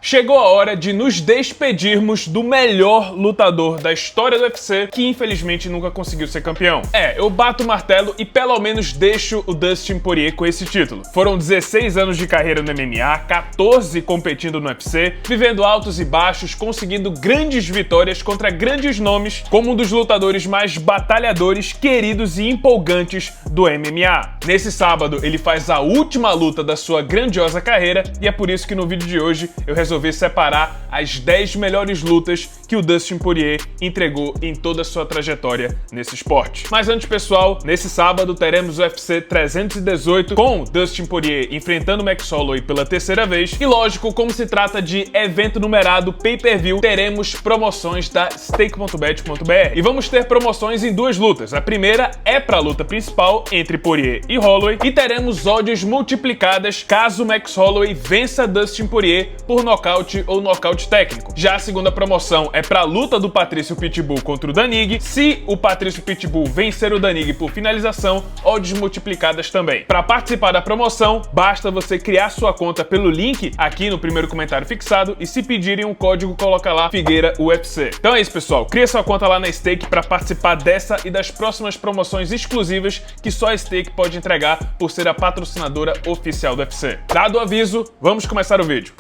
chegou a hora de nos despedirmos do melhor lutador da história do UFC, que infelizmente nunca conseguiu ser campeão. Eu bato o martelo e pelo menos deixo o Dustin Poirier com esse título. Foram 16 anos de carreira no MMA, 14 competindo no UFC, vivendo altos e baixos, conseguindo grandes vitórias contra grandes nomes, como um dos lutadores mais batalhadores, queridos e empolgantes do MMA. Nesse sábado, ele faz a última luta da sua grandiosa carreira e é por isso que no vídeo de hoje eu resolvi separar as 10 melhores lutas que o Dustin Poirier entregou em toda a sua trajetória nesse esporte. Mas antes, pessoal, nesse sábado teremos o UFC 318 com Dustin Poirier enfrentando Max Holloway pela terceira vez e, lógico, como se trata de evento numerado pay-per-view, teremos promoções da stake.bet.br e vamos ter promoções em duas lutas. A primeira é para a luta principal entre Poirier e Holloway e teremos odds multiplicadas caso Max Holloway vença Dustin Poirier por nocaute ou nocaute técnico. Já a segunda promoção é para a luta do Patrício Pitbull contra o Danig. Se o Patrício Pitbull vencer o Danig por finalização, odds multiplicadas também. Para participar da promoção, basta você criar sua conta pelo link aqui no primeiro comentário fixado e se pedirem um código, coloca lá Figueira UFC. Então é isso, pessoal. Cria sua conta lá na Stake para participar dessa e das próximas promoções exclusivas que só a Stake pode entregar por ser a patrocinadora oficial do UFC. Dado o aviso, vamos começar o vídeo.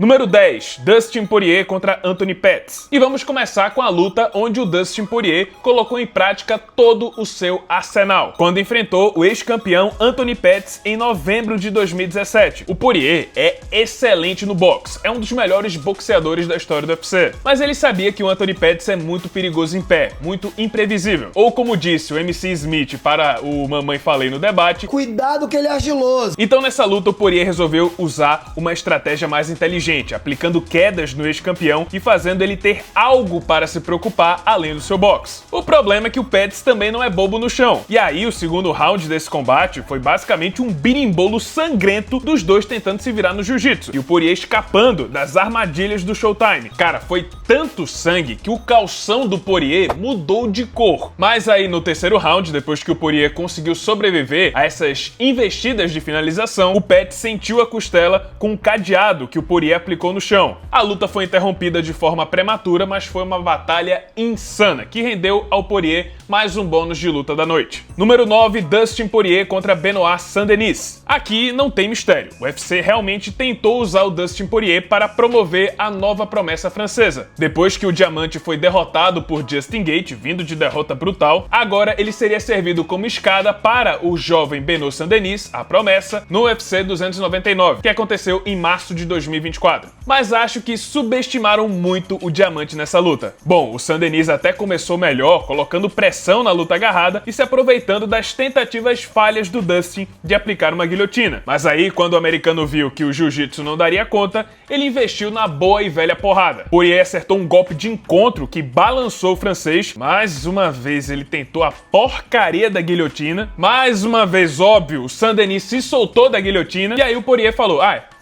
Número 10, Dustin Poirier contra Anthony Pettis. E vamos começar com a luta onde o Dustin Poirier colocou em prática todo o seu arsenal, quando enfrentou o ex-campeão Anthony Pettis em novembro de 2017. O Poirier é excelente no boxe, é um dos melhores boxeadores da história do UFC, mas ele sabia que o Anthony Pettis é muito perigoso em pé, muito imprevisível. Ou como disse o MC Smith para o Mamãe Falei no debate, cuidado que ele é argiloso. Então nessa luta o Poirier resolveu usar uma estratégia mais inteligente, aplicando quedas no ex-campeão e fazendo ele ter algo para se preocupar além do seu boxe. O problema é que o Pettis também não é bobo no chão. E aí o segundo round desse combate foi basicamente um birimbolo sangrento dos dois tentando se virar no jiu-jitsu e o Poirier escapando das armadilhas do Showtime. Cara, foi tanto sangue que o calção do Poirier mudou de cor. Mas aí no terceiro round, depois que o Poirier conseguiu sobreviver a essas investidas de finalização, o Pettis sentiu a costela com um cadeado que o Poirier aplicou no chão. A luta foi interrompida de forma prematura, mas foi uma batalha insana, que rendeu ao Poirier mais um bônus de luta da noite. Número 9, Dustin Poirier contra Benoit Saint-Denis. Aqui não tem mistério, o UFC realmente tentou usar o Dustin Poirier para promover a nova promessa francesa. Depois que o Diamante foi derrotado por Justin Gaethje, vindo de derrota brutal, agora ele seria servido como escada para o jovem Benoit Saint-Denis, a promessa, no UFC 299, que aconteceu em março de 2024. Mas acho que subestimaram muito o Diamante nessa luta. Bom, o Saint-Denis até começou melhor, colocando pressão na luta agarrada e se aproveitando das tentativas falhas do Dustin de aplicar uma guilhotina. Mas aí, quando o americano viu que o jiu-jitsu não daria conta, ele investiu na boa e velha porrada. Poirier acertou um golpe de encontro que balançou o francês. Mais uma vez ele tentou a porcaria da guilhotina. Mais uma vez, óbvio, o Saint-Denis se soltou da guilhotina e aí o Poirier falou: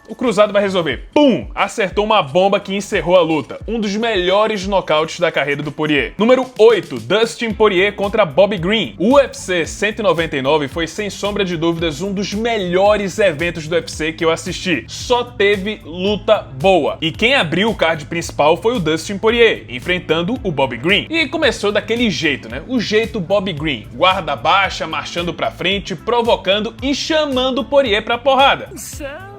o cruzado vai resolver. Pum! Acertou uma bomba que encerrou a luta. Um dos melhores nocautes da carreira do Poirier. Número 8, Dustin Poirier contra Bobby Green. O UFC 199 foi, sem sombra de dúvidas, um dos melhores eventos do UFC que eu assisti. Só teve luta boa. E quem abriu o card principal foi o Dustin Poirier, enfrentando o Bobby Green. E começou daquele jeito, né? O jeito Bobby Green. Guarda baixa, marchando pra frente, provocando e chamando o Poirier pra porrada.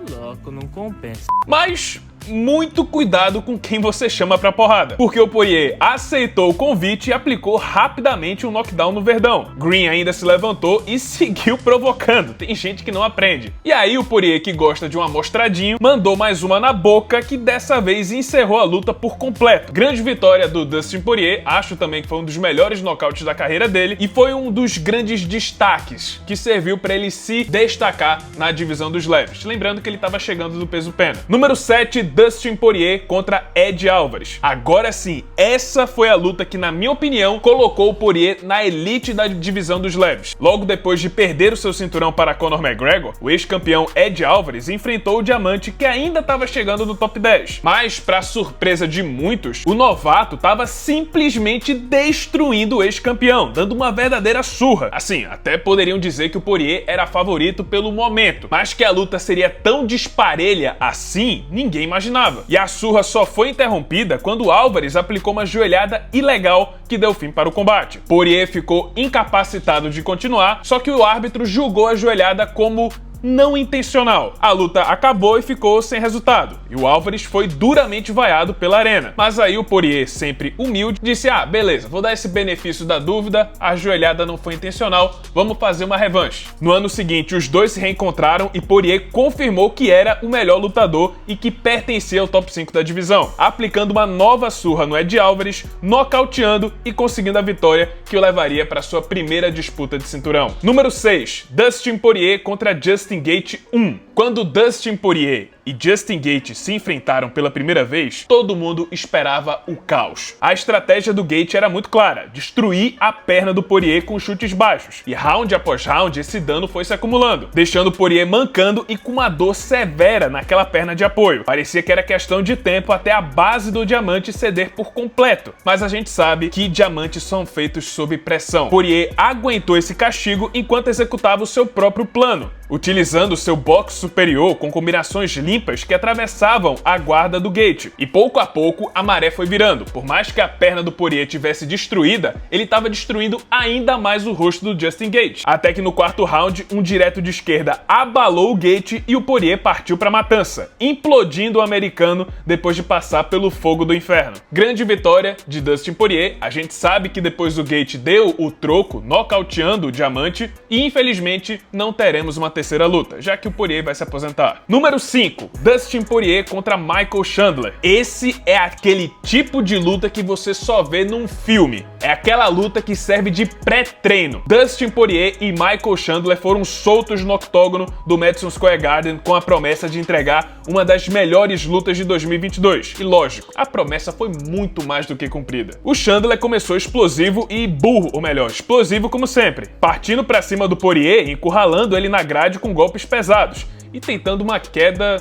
Louco, não compensa. Mas muito cuidado com quem você chama pra porrada, porque o Poirier aceitou o convite e aplicou rapidamente um knockdown no Verdão. Green ainda se levantou e seguiu provocando. Tem gente que não aprende. E aí o Poirier, que gosta de um amostradinho, mandou mais uma na boca, que dessa vez encerrou a luta por completo. Grande vitória do Dustin Poirier, acho também que foi um dos melhores nocautes da carreira dele e foi um dos grandes destaques que serviu para ele se destacar na divisão dos leves. Lembrando que ele estava chegando do peso pena. Número 7, Dustin Poirier contra Ed Alvarez. Agora sim, essa foi a luta que, na minha opinião, colocou o Poirier na elite da divisão dos leves. Logo depois de perder o seu cinturão para Conor McGregor, o ex-campeão Ed Alvarez enfrentou o diamante que ainda estava chegando no top 10. Mas, para surpresa de muitos, o novato estava simplesmente destruindo o ex-campeão, dando uma verdadeira surra. Assim, até poderiam dizer que o Poirier era favorito pelo momento, mas que a luta seria tão disparelha assim, ninguém imaginava. E a surra só foi interrompida quando Alvarez aplicou uma joelhada ilegal que deu fim para o combate. Poirier ficou incapacitado de continuar, só que o árbitro julgou a joelhada como não intencional. A luta acabou e ficou sem resultado, e o Alvarez foi duramente vaiado pela arena. Mas aí o Poirier, sempre humilde, disse: ah, beleza, vou dar esse benefício da dúvida, a joelhada não foi intencional, vamos fazer uma revanche. No ano seguinte, os dois se reencontraram e Poirier confirmou que era o melhor lutador e que pertencia ao top 5 da divisão, aplicando uma nova surra no Ed Alvarez, nocauteando e conseguindo a vitória que o levaria para sua primeira disputa de cinturão. Número 6. Dustin Poirier contra Justin Gaethje 1. Quando Dustin Poirier e Justin Gaethje se enfrentaram pela primeira vez, todo mundo esperava o caos. A estratégia do Gaethje era muito clara: destruir a perna do Poirier com chutes baixos. E round após round, esse dano foi se acumulando, deixando o Poirier mancando e com uma dor severa naquela perna de apoio. Parecia que era questão de tempo até a base do diamante ceder por completo. Mas a gente sabe que diamantes são feitos sob pressão. Poirier aguentou esse castigo enquanto executava o seu próprio plano, utilizando seu boxe superior com combinações limpas que atravessavam a guarda do Gaethje. E pouco a pouco a maré foi virando. Por mais que a perna do Poirier tivesse destruída, ele estava destruindo ainda mais o rosto do Justin Gaethje. Até que no quarto round, um direto de esquerda abalou o Gaethje e o Poirier partiu para matança, implodindo o americano depois de passar pelo fogo do inferno. Grande vitória de Dustin Poirier. A gente sabe que depois o Gaethje deu o troco, nocauteando o diamante, e infelizmente não teremos uma terceira luta, já que o Poirier vai se aposentar. Número 5. Dustin Poirier contra Michael Chandler. Esse é aquele tipo de luta que você só vê num filme. É aquela luta que serve de pré-treino. Dustin Poirier e Michael Chandler foram soltos no octógono do Madison Square Garden com a promessa de entregar uma das melhores lutas de 2022. E lógico, a promessa foi muito mais do que cumprida. O Chandler começou explosivo e burro, ou melhor, explosivo como sempre, partindo pra cima do Poirier, encurralando ele na grade com golpes pesados e tentando uma queda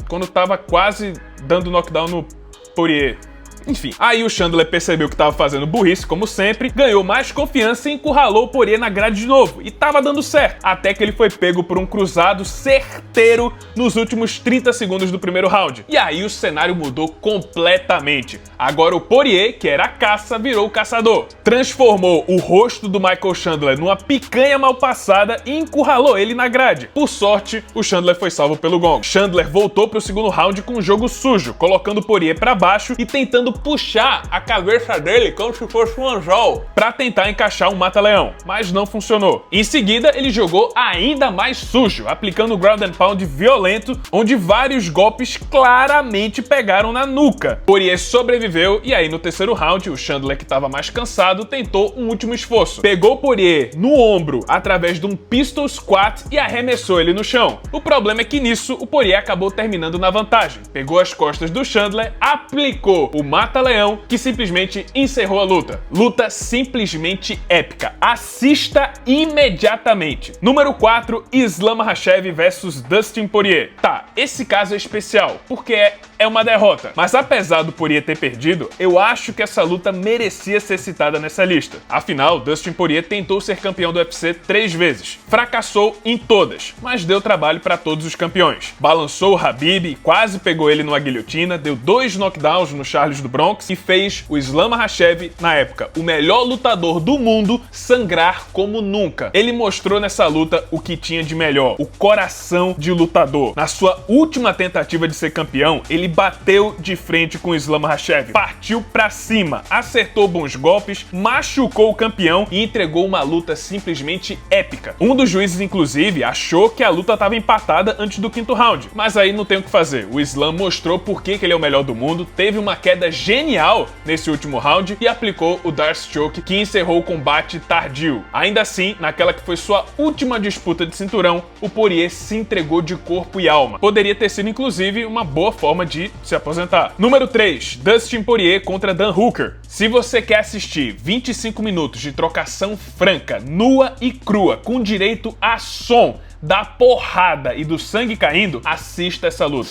quando tava quase dando knockdown no Poirier. Enfim, aí o Chandler percebeu que tava fazendo burrice, como sempre, ganhou mais confiança e encurralou o Poirier na grade de novo. E tava dando certo, até que ele foi pego por um cruzado certeiro nos últimos 30 segundos do primeiro round. E aí o cenário mudou completamente. Agora o Poirier, que era a caça, virou o caçador. Transformou o rosto do Michael Chandler numa picanha mal passada e encurralou ele na grade. Por sorte, o Chandler foi salvo pelo gong. Chandler voltou pro segundo round com um jogo sujo, colocando o Poirier pra baixo e tentando puxar a cabeça dele como se fosse um anzol pra tentar encaixar um mata-leão, mas não funcionou. Em seguida, ele jogou ainda mais sujo, aplicando um ground and pound violento, onde vários golpes claramente pegaram na nuca. Poirier sobreviveu e aí no terceiro round, o Chandler, que estava mais cansado, tentou um último esforço. Pegou Poirier no ombro através de um pistol squat e arremessou ele no chão. O problema é que nisso, o Poirier acabou terminando na vantagem. Pegou as costas do Chandler, aplicou o mata-leão, que simplesmente encerrou a luta. Luta simplesmente épica. Assista imediatamente. Número 4, Islam Makhachev versus Dustin Poirier. Tá, esse caso é especial, porque é uma derrota. Mas apesar do Poirier ter perdido, eu acho que essa luta merecia ser citada nessa lista. Afinal, Dustin Poirier tentou ser campeão do UFC 3 vezes. Fracassou em todas, mas deu trabalho para todos os campeões. Balançou o Khabib, quase pegou ele numa guilhotina, deu 2 knockdowns no Charles do Bronx e fez o Islam Makhachev, na época, o melhor lutador do mundo, sangrar como nunca. Ele mostrou nessa luta o que tinha de melhor, o coração de lutador. Na sua última tentativa de ser campeão, ele bateu de frente com o Islam Makhachev, partiu pra cima, acertou bons golpes, machucou o campeão e entregou uma luta simplesmente épica. Um dos juízes, inclusive, achou que a luta estava empatada antes do 5º round, mas aí não tem o que fazer. O Islam mostrou por que ele é o melhor do mundo, teve uma queda genial nesse último round e aplicou o Darce Choke, que encerrou o combate tardio. Ainda assim, naquela que foi sua última disputa de cinturão, o Poirier se entregou de corpo e alma. Poderia ter sido, inclusive, uma boa forma de de se aposentar. Número 3, Dustin Poirier contra Dan Hooker. Se você quer assistir 25 minutos de trocação franca, nua e crua, com direito a som, da porrada e do sangue caindo, assista essa luta.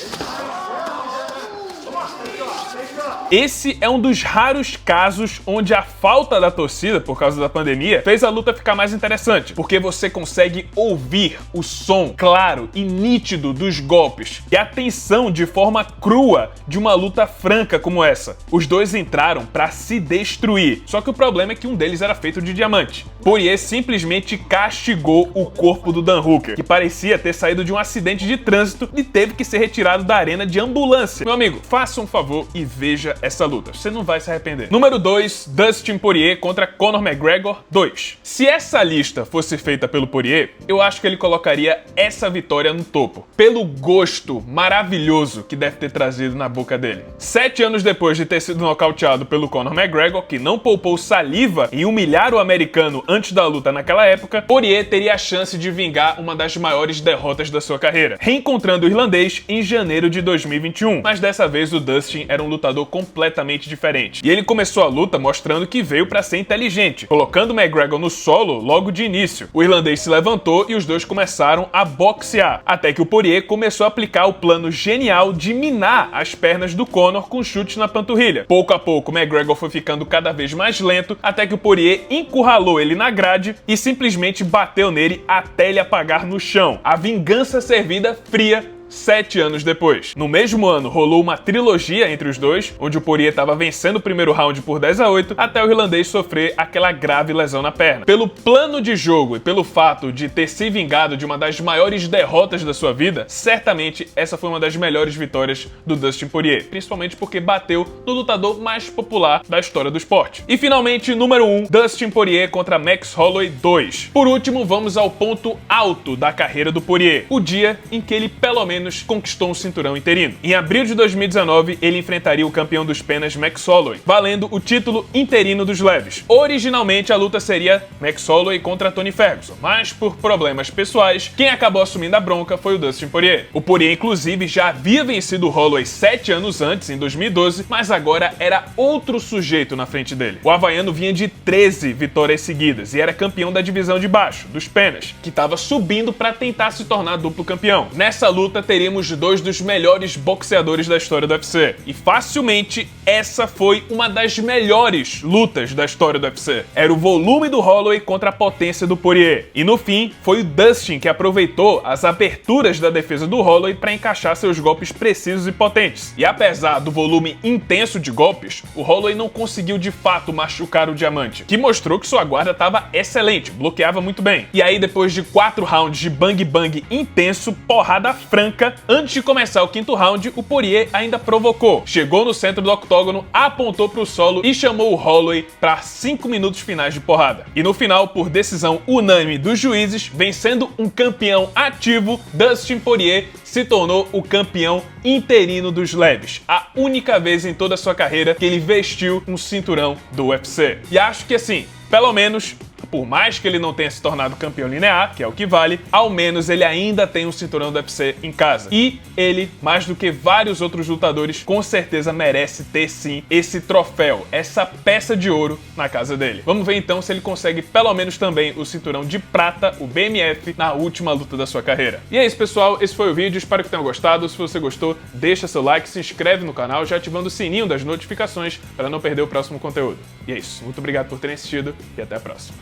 Esse é um dos raros casos onde a falta da torcida, por causa da pandemia, fez a luta ficar mais interessante, porque você consegue ouvir o som claro e nítido dos golpes e a tensão de forma crua de uma luta franca como essa. Os dois entraram pra se destruir, só que o problema é que um deles era feito de diamante. Poirier simplesmente castigou o corpo do Dan Hooker, que parecia ter saído de um acidente de trânsito e teve que ser retirado da arena de ambulância. Meu amigo, faça um favor e veja essa luta, você não vai se arrepender. Número 2, Dustin Poirier contra Conor McGregor 2. Se essa lista fosse feita pelo Poirier, eu acho que ele colocaria essa vitória no topo, pelo gosto maravilhoso que deve ter trazido na boca dele. 7 anos depois de ter sido nocauteado pelo Conor McGregor, que não poupou saliva em humilhar o americano antes da luta naquela época, Poirier teria a chance de vingar uma das maiores derrotas da sua carreira, reencontrando o irlandês em janeiro de 2021. Mas dessa vez o Dustin era um lutador completamente diferente. E ele começou a luta mostrando que veio pra ser inteligente, colocando McGregor no solo logo de início. O irlandês se levantou e os dois começaram a boxear, até que o Poirier começou a aplicar o plano genial de minar as pernas do Conor com chutes na panturrilha. Pouco a pouco, McGregor foi ficando cada vez mais lento, até que o Poirier encurralou ele na grade e simplesmente bateu nele até ele apagar no chão. A vingança servida fria 7 anos depois. No mesmo ano, rolou uma trilogia entre os dois, onde o Poirier estava vencendo o primeiro round por 10-8, até o irlandês sofrer aquela grave lesão na perna. Pelo plano de jogo e pelo fato de ter se vingado de uma das maiores derrotas da sua vida, certamente essa foi uma das melhores vitórias do Dustin Poirier, principalmente porque bateu no lutador mais popular da história do esporte. E finalmente, número 1, Dustin Poirier contra Max Holloway 2. Por último, vamos ao ponto alto da carreira do Poirier, o dia em que ele pelo menos conquistou um cinturão interino. Em abril de 2019, ele enfrentaria o campeão dos penas Max Holloway, valendo o título interino dos leves. Originalmente, a luta seria Max Holloway contra Tony Ferguson, mas por problemas pessoais, quem acabou assumindo a bronca foi o Dustin Poirier. O Poirier, inclusive, já havia vencido o Holloway 7 anos antes, em 2012, mas agora era outro sujeito na frente dele. O havaiano vinha de 13 vitórias seguidas e era campeão da divisão de baixo, dos penas, que estava subindo para tentar se tornar duplo campeão. Nessa luta, teríamos dois dos melhores boxeadores da história do UFC. E facilmente, essa foi uma das melhores lutas da história do UFC. Era o volume do Holloway contra a potência do Poirier. E no fim, foi o Dustin que aproveitou as aberturas da defesa do Holloway para encaixar seus golpes precisos e potentes. E apesar do volume intenso de golpes, o Holloway não conseguiu de fato machucar o diamante, que mostrou que sua guarda estava excelente, bloqueava muito bem. E aí, depois de 4 rounds de bang-bang intenso, porrada franca, antes de começar o 5º round, o Poirier ainda provocou. Chegou no centro do octógono, apontou para o solo e chamou o Holloway para 5 minutos finais de porrada. E no final, por decisão unânime dos juízes, vencendo um campeão ativo, Dustin Poirier se tornou o campeão interino dos leves. A única vez em toda a sua carreira que ele vestiu um cinturão do UFC. E acho que assim, pelo menos, por mais que ele não tenha se tornado campeão linear, que é o que vale, ao menos ele ainda tem um cinturão do UFC em casa. E ele, mais do que vários outros lutadores, com certeza merece ter sim esse troféu, essa peça de ouro na casa dele. Vamos ver então se ele consegue pelo menos também o cinturão de prata, o BMF, na última luta da sua carreira. E é isso, pessoal, esse foi o vídeo, espero que tenham gostado. Se você gostou, deixa seu like, se inscreve no canal, já ativando o sininho das notificações para não perder o próximo conteúdo. E é isso, muito obrigado por terem assistido e até a próxima.